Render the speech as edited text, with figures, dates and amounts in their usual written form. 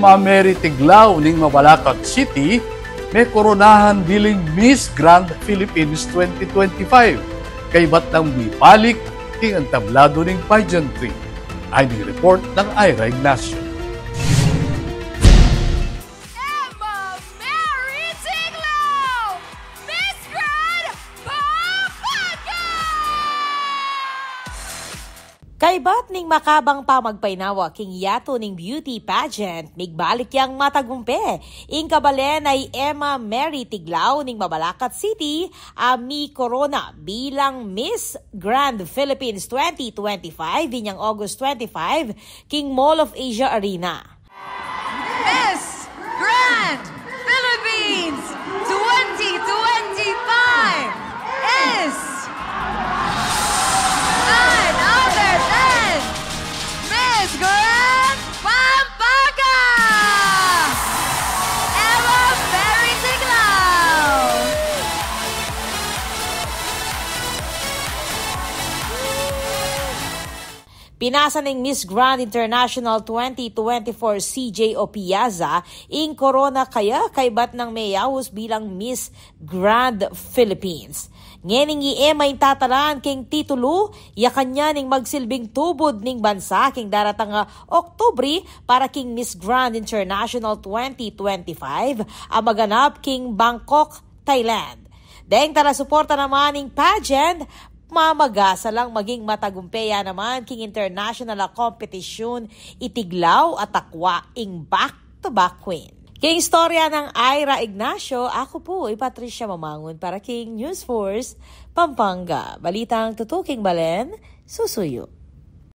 Emma Mary Tiglao ning Mabalacat City may koronahan biling Miss Grand Philippines 2025. Kay batang mipalik king ang tablado ning pageantry. Ay ning report ng Ira Ignacio. Emma Mary Tiglao, Miss Grand Pampanga! Kaybat ning makabang pamagpainawa king yato ning beauty pageant, migbalik yang matagumpe. Ing kabalen ay Emma Mary Tiglao ning Mabalacat City, ami corona bilang Miss Grand Philippines 2025 inyang August 25 king Mall of Asia Arena. Miss Grand Philippines 2025 is none other than Miss Grand Pampanga! Emma Mary Tiglao! Pinasa ning Miss Grand International 2024 CJ Opiaza ing corona kaya kaybat ng mayawos bilang Miss Grand Philippines. Ngening Emma yung tatalaan king titulo, yakan niya ning magsilbing tubod ning bansa king daratang Oktubre para king Miss Grand International 2025 ang maganap king Bangkok, Thailand. Dahing tara suporta naman ning pageant, mamagasa lang maging matagumpeya naman king international competition itiglaw at takwa ing back-to-back queen. King istorya ng Ira Ignacio, ako po ay Patricia Mamangon para king News Force, Pampanga. Balitang tutuking balen, susuyo.